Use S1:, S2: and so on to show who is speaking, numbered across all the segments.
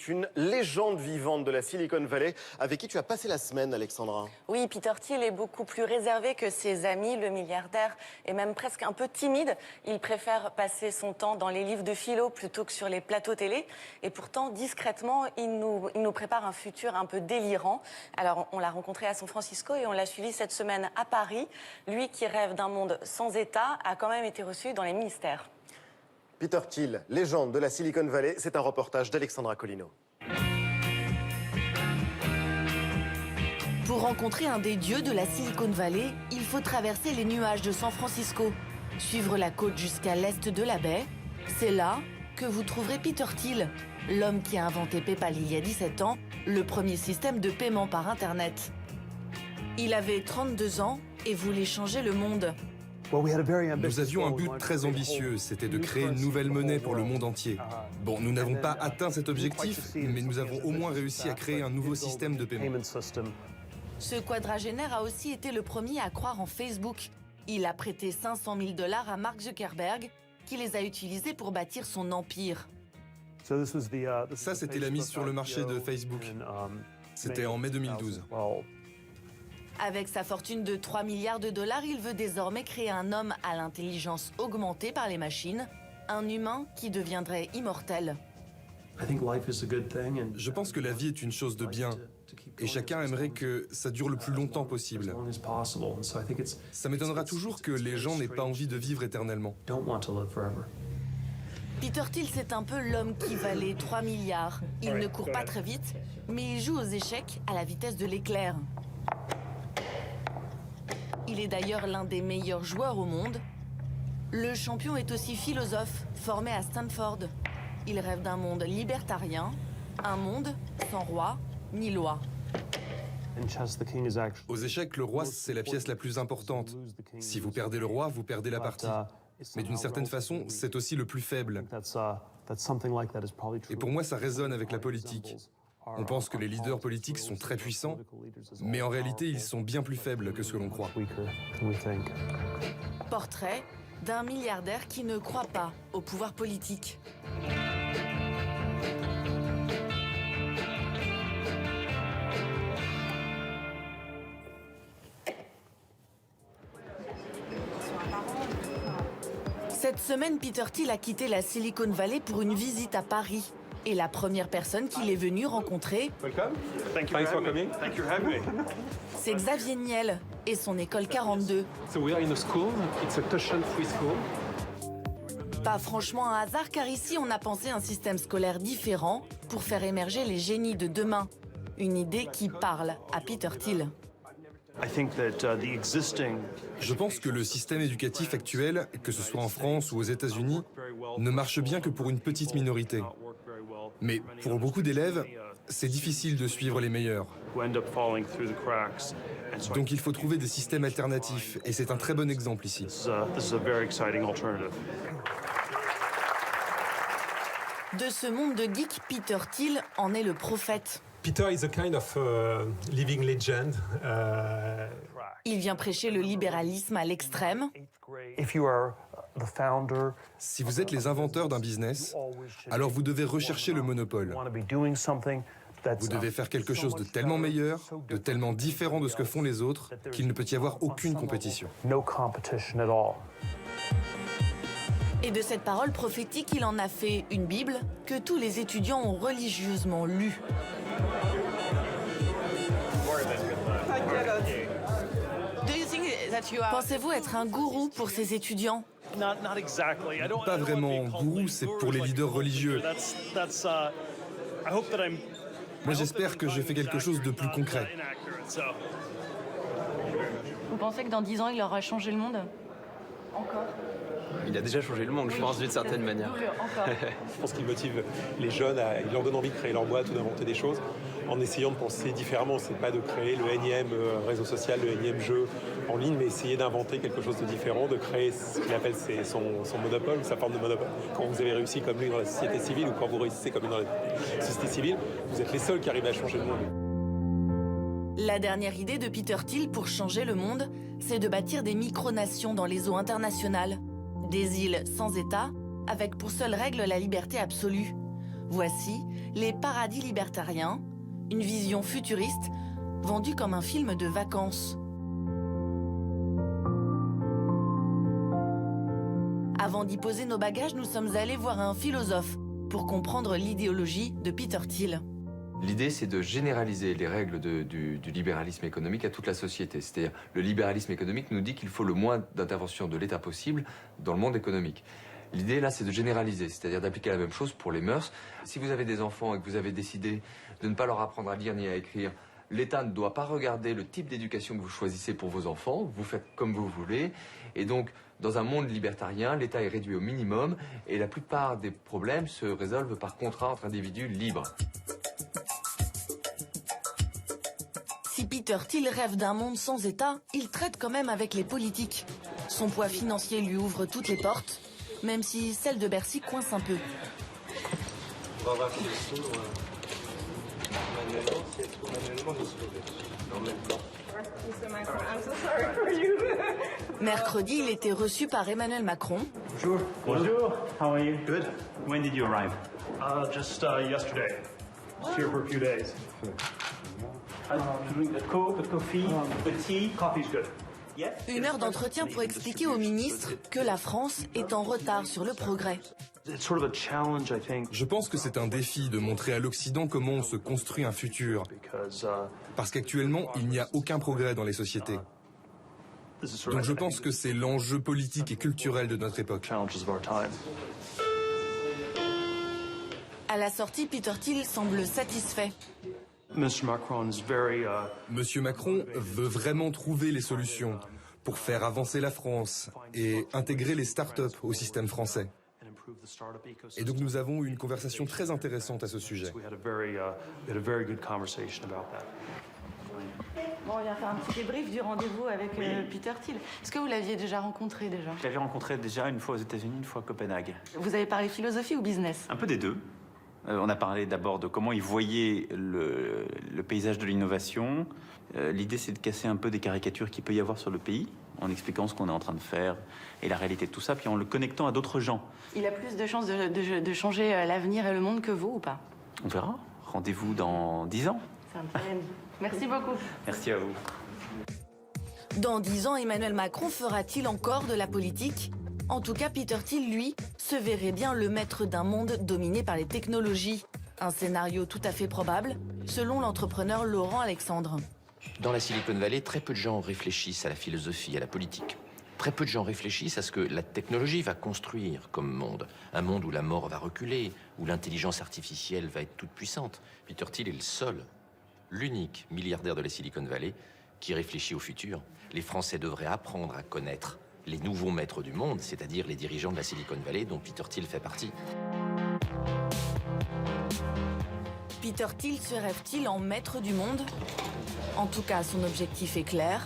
S1: c'est une légende vivante de la Silicon Valley avec qui tu as passé la semaine, Alexandra.
S2: Oui, Peter Thiel est beaucoup plus réservé que ses amis. Le milliardaire est même presque un peu timide. Il préfère passer son temps dans les livres de philo plutôt que sur les plateaux télé. Et pourtant, discrètement, il nous prépare un futur un peu délirant. Alors, on l'a rencontré à San Francisco et on l'a suivi cette semaine à Paris. Lui qui rêve d'un monde sans État a quand même été reçu dans les ministères.
S1: Peter Thiel, légende de la Silicon Valley, c'est un reportage d'Alexandra Colino.
S3: Pour rencontrer un des dieux de la Silicon Valley, il faut traverser les nuages de San Francisco, suivre la côte jusqu'à l'est de la baie. C'est là que vous trouverez Peter Thiel, l'homme qui a inventé PayPal il y a 17 ans, le premier système de paiement par Internet. Il avait 32 ans et voulait changer le monde.
S4: Nous avions un but très ambitieux, c'était de créer une nouvelle monnaie pour le monde entier. Bon, nous n'avons pas atteint cet objectif, mais nous avons au moins réussi à créer un nouveau système de paiement.
S3: Ce quadragénaire a aussi été le premier à croire en Facebook. Il a prêté 500 000 $ à Mark Zuckerberg, qui les a utilisés pour bâtir son empire.
S4: Ça, c'était la mise sur le marché de Facebook. C'était en mai 2012.
S3: Avec sa fortune de 3 milliards $, il veut désormais créer un homme à l'intelligence augmentée par les machines, un humain qui deviendrait immortel.
S4: Je pense que la vie est une chose de bien, et chacun aimerait que ça dure le plus longtemps possible. Ça m'étonnera toujours que les gens n'aient pas envie de vivre éternellement.
S3: Peter Thiel, c'est un peu l'homme qui valait 3 milliards. Il ne court pas très vite, mais il joue aux échecs à la vitesse de l'éclair. Il est d'ailleurs l'un des meilleurs joueurs au monde. Le champion est aussi philosophe, formé à Stanford. Il rêve d'un monde libertarien, un monde sans roi ni loi.
S4: Aux échecs, le roi, c'est la pièce la plus importante. Si vous perdez le roi, vous perdez la partie. Mais d'une certaine façon, c'est aussi le plus faible. Et pour moi, ça résonne avec la politique. On pense que les leaders politiques sont très puissants, mais en réalité, ils sont bien plus faibles que ce que l'on croit.
S3: Portrait d'un milliardaire qui ne croit pas au pouvoir politique. Cette semaine, Peter Thiel a quitté la Silicon Valley pour une visite à Paris. Et la première personne qu'il est venu rencontrer, c'est Xavier Niel et son école 42. Pas franchement un hasard, car ici on a pensé un système scolaire différent pour faire émerger les génies de demain. Une idée qui parle à Peter Thiel.
S4: Je pense que le système éducatif actuel, que ce soit en France ou aux États-Unis, ne marche bien que pour une petite minorité. Mais pour beaucoup d'élèves, c'est difficile de suivre les meilleurs. Donc il faut trouver des systèmes alternatifs, et c'est un très bon exemple ici.
S3: De ce monde de geeks, Peter Thiel en est le prophète.
S5: Peter is a kind of living legend.
S3: Il vient prêcher le libéralisme à l'extrême.
S4: Si vous êtes les inventeurs d'un business, alors vous devez rechercher le monopole. Vous devez faire quelque chose de tellement meilleur, de tellement différent de ce que font les autres, qu'il ne peut y avoir aucune compétition.
S3: Et de cette parole prophétique, il en a fait une Bible que tous les étudiants ont religieusement lue. Pensez-vous être un gourou pour ces étudiants?
S4: Pas vraiment gourou, c'est pour les leaders religieux. Moi, j'espère que je fais quelque chose de plus concret.
S2: Vous pensez que dans 10 ans, il aura changé le monde? Encore?
S6: Il a déjà changé le monde, je pense, d'une certaine manière.
S5: Je pense qu'il motive les jeunes, il leur donne envie de créer leur boîte ou d'inventer des choses en essayant de penser différemment. C'est pas de créer le énième réseau social, le énième jeu en ligne, mais essayer d'inventer quelque chose de différent, de créer ce qu'il appelle son monopole ou sa forme de monopole. Quand vous avez réussi comme lui dans la société civile ou quand vous réussissez comme lui dans la société civile, vous êtes les seuls qui arrivent à changer le monde.
S3: La dernière idée de Peter Thiel pour changer le monde, c'est de bâtir des micronations dans les eaux internationales. Des îles sans État, avec pour seule règle la liberté absolue. Voici Les paradis libertariens, une vision futuriste vendue comme un film de vacances. Avant d'y poser nos bagages, nous sommes allés voir un philosophe pour comprendre l'idéologie de Peter Thiel.
S6: L'idée, c'est de généraliser les règles du libéralisme économique à toute la société. C'est-à-dire, le libéralisme économique nous dit qu'il faut le moins d'intervention de l'État possible dans le monde économique. L'idée, là, c'est de généraliser, c'est-à-dire d'appliquer la même chose pour les mœurs. Si vous avez des enfants et que vous avez décidé de ne pas leur apprendre à lire ni à écrire, l'État ne doit pas regarder le type d'éducation que vous choisissez pour vos enfants. Vous faites comme vous voulez. Et donc, dans un monde libertarien, l'État est réduit au minimum et la plupart des problèmes se résolvent par contrat entre individus libres.
S3: Si Peter Thiel rêve d'un monde sans État, il traite quand même avec les politiques. Son poids financier lui ouvre toutes les portes, même si celle de Bercy coince un peu.
S5: On va voir si le tour manuellement, si elle tourne manuellement, je suis levé. En même temps.
S3: Mercredi, il était reçu par Emmanuel Macron.
S7: Bonjour. Bonjour. How are you?
S5: Good.
S7: When did you arrive?
S8: Just yesterday. Here for a few days.
S7: To drink the coke, the coffee, the tea.
S8: Coffee's good.
S7: Yes.
S3: Une heure d'entretien pour expliquer au ministre que la France est en retard sur le progrès.
S8: It's sort of a challenge, I think,
S4: Je pense que c'est un défi de montrer à l'Occident comment on se construit un futur.
S8: because
S4: Parce qu'actuellement, il n'y a aucun progrès dans les sociétés.
S8: this is sort
S4: Donc
S8: of
S4: je pense que c'est l'enjeu politique et culturel de notre époque.
S8: challenges of our time.
S3: À la sortie, Peter Thiel semble satisfait.
S8: Mr. Macron is very
S4: Monsieur Macron veut vraiment trouver les solutions pour faire avancer la France et intégrer les start-up au système français.
S8: and improve the startup ecosystem.
S4: Et donc nous avons eu une conversation très intéressante à ce sujet.
S8: We had a very good conversation about that.
S2: Bon, on vient faire un petit débrief du rendez-vous avec Peter Thiel. Est-ce que vous l'aviez déjà rencontré déjà?
S7: Je l'avais rencontré déjà une fois aux États-Unis, une fois à Copenhague.
S2: Vous avez parlé philosophie ou business?
S7: Un peu des deux. On a parlé d'abord de comment il voyait le paysage de l'innovation. L'idée, c'est de casser un peu des caricatures qu'il peut y avoir sur le pays, en expliquant ce qu'on est en train de faire et la réalité de tout ça, puis en le connectant à d'autres gens.
S2: Il a plus de chances de changer l'avenir et le monde que vous ou pas?
S7: On verra. Rendez-vous dans 10 ans.
S2: C'est un challenge. Merci beaucoup.
S7: Merci à vous.
S3: Dans 10 ans, Emmanuel Macron fera-t-il encore de la politique? En tout cas, Peter Thiel, lui, se verrait bien le maître d'un monde dominé par les technologies. Un scénario tout à fait probable, selon l'entrepreneur Laurent Alexandre.
S9: Dans la Silicon Valley, très peu de gens réfléchissent à la philosophie, à la politique. Très peu de gens réfléchissent à ce que la technologie va construire comme monde. Un monde où la mort va reculer, où l'intelligence artificielle va être toute puissante. Peter Thiel est le seul, l'unique milliardaire de la Silicon Valley qui réfléchit au futur. Les Français devraient apprendre à connaître les nouveaux maîtres du monde, c'est-à-dire les dirigeants de la Silicon Valley dont Peter Thiel fait partie.
S3: Peter Thiel se rêve-t-il en maître du monde? En tout cas, son objectif est clair,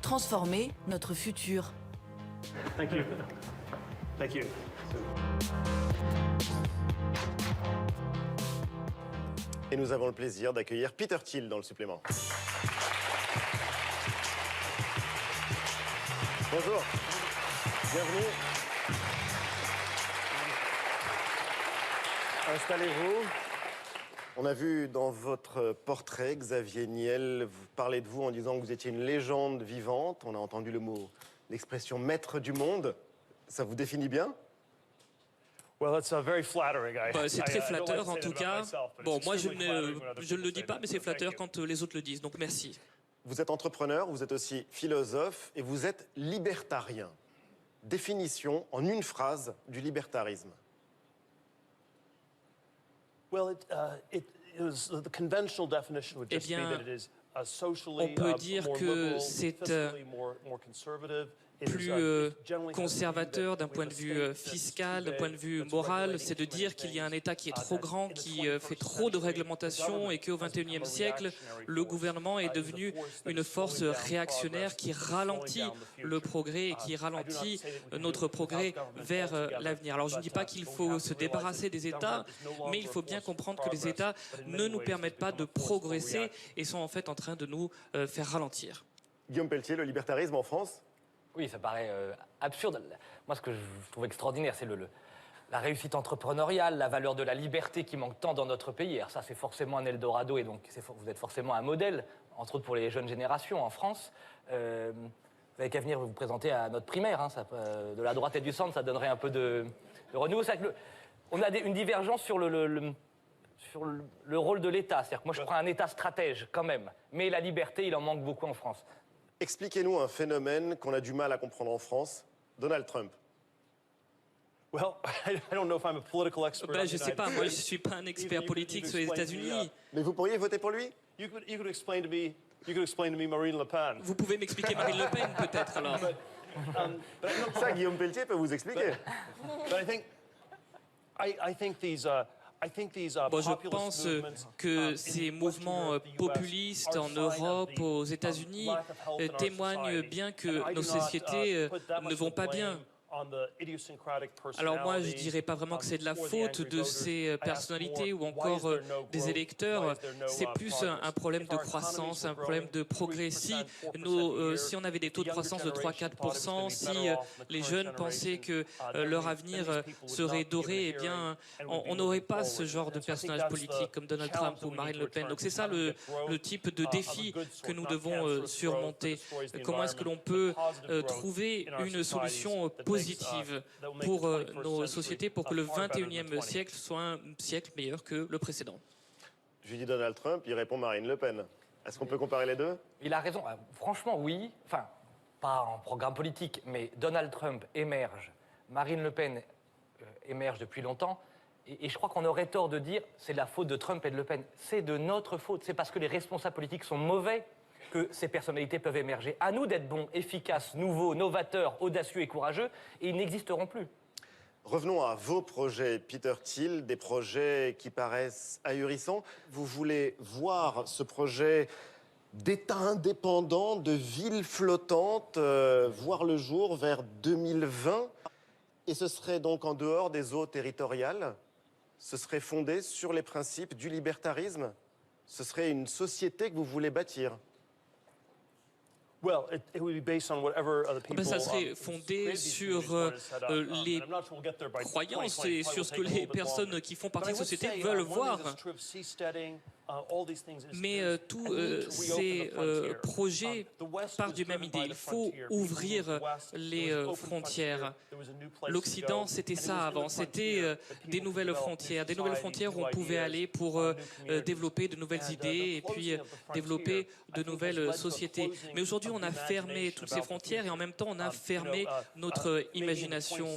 S3: transformer notre futur.
S8: Thank you. Thank you.
S1: Et nous avons le plaisir d'accueillir Peter Thiel dans le supplément. Bonjour. Bienvenue. Installez-vous. On a vu dans votre portrait, Xavier Niel, vous parler de vous en disant que vous étiez une légende vivante. On a entendu l'expression maître du monde. Ça vous définit bien?
S10: C'est très flatteur en tout cas. Bon, moi je ne le dis pas, mais c'est flatteur quand les autres le disent, donc merci.
S1: Vous êtes entrepreneur, vous êtes aussi philosophe et vous êtes libertarien. Définition en une phrase du libertarisme.
S10: Eh bien, on peut dire que c'est plus conservateur d'un point de vue fiscal, d'un point de vue moral, c'est de dire qu'il y a un État qui est trop grand, qui fait trop de réglementations et qu'au XXIe siècle, le gouvernement est devenu une force réactionnaire qui ralentit le progrès et qui ralentit notre progrès vers l'avenir. Alors je ne dis pas qu'il faut se débarrasser des États, mais il faut bien comprendre que les États ne nous permettent pas de progresser et sont en fait en train de nous faire ralentir.
S1: Guillaume Pelletier, le libertarisme en France?
S11: Oui, ça paraît absurde. Moi, ce que je trouve extraordinaire, c'est la réussite entrepreneuriale, la valeur de la liberté qui manque tant dans notre pays. Alors ça, c'est forcément un Eldorado et donc vous êtes forcément un modèle, entre autres pour les jeunes générations en France. Vous n'avez qu'à venir vous présenter à notre primaire. Hein, de la droite et du centre, ça donnerait un peu de renouveau. On a une divergence sur le rôle de l'État. C'est-à-dire que moi, je prends un État stratège quand même. Mais la liberté, il en manque beaucoup en France.
S1: Expliquez-nous un phénomène qu'on a du mal à comprendre en France, Donald Trump.
S8: Well, I don't know if I'm a political expert.
S10: Je ne sais pas, moi je ne suis pas un expert politique sur les États-Unis.
S1: Mais vous pourriez voter pour lui?
S8: You could explain to me Marine Le Pen.
S10: Vous pouvez m'expliquer Marine Le Pen peut-être alors.
S1: Ça, Guillaume Pelletier peut vous expliquer.
S10: Je pense que ces mouvements populistes en Europe, aux États-Unis, témoignent bien que nos sociétés ne vont pas bien. Alors moi, je ne dirais pas vraiment que c'est de la faute de ces personnalités ou encore des électeurs. C'est plus un problème de croissance, un problème de progrès. Si on avait des taux de croissance de 3-4%, si les jeunes pensaient que leur avenir serait doré, eh bien, on n'aurait pas ce genre de personnages politiques comme Donald Trump ou Marine Le Pen. Donc c'est ça le type de défi que nous devons surmonter. Comment est-ce que l'on peut trouver une solution positive pour nos sociétés, pour que le 21e siècle soit un siècle meilleur que le précédent?
S1: Je dis Donald Trump, il répond Marine Le Pen. Est-ce qu'on peut comparer les deux?
S11: Il a raison. Franchement, oui. Enfin, pas en programme politique, mais Donald Trump émerge. Marine Le Pen émerge depuis longtemps. Et je crois qu'on aurait tort de dire c'est de la faute de Trump et de Le Pen. C'est de notre faute. C'est parce que les responsables politiques sont mauvais que ces personnalités peuvent émerger. À nous d'être bons, efficaces, nouveaux, novateurs, audacieux et courageux, et ils n'existeront plus.
S1: Revenons à vos projets, Peter Thiel, des projets qui paraissent ahurissants. Vous voulez voir ce projet d'État indépendant, de ville flottante, voir le jour vers 2020. Et ce serait donc en dehors des eaux territoriales. Ce serait fondé sur les principes du libertarisme. Ce serait une société que vous voulez bâtir.
S10: Ça serait fondé sur les croyances et sur ce que les personnes qui font partie de la société veulent voir. Mais tous ces projets partent du même idée. Il faut ouvrir les frontières. L'Occident, c'était ça avant. C'était des nouvelles frontières où on pouvait aller pour développer de nouvelles idées et puis développer de nouvelles sociétés. Mais aujourd'hui, on a fermé toutes ces frontières et en même temps, on a fermé notre imagination.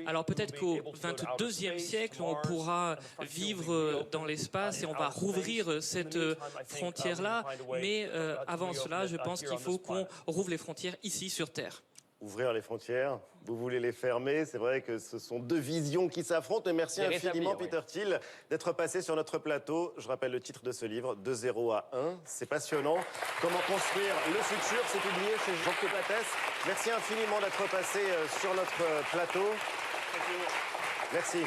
S10: Alors peut-être qu'au 22e siècle, on pourra vivre dans l'espace et on va rouvrir cette frontière-là, mais avant cela, je pense qu'il faut qu'on rouvre les frontières ici sur Terre.
S1: Ouvrir les frontières, vous voulez les fermer, c'est vrai que ce sont deux visions qui s'affrontent. Et merci infiniment, Peter Thiel, d'être passé sur notre plateau. Je rappelle le titre de ce livre, De 0 à 1. C'est passionnant. Comment construire le futur, c'est publié chez Jean Copates. Merci infiniment d'être passé sur notre plateau. Merci.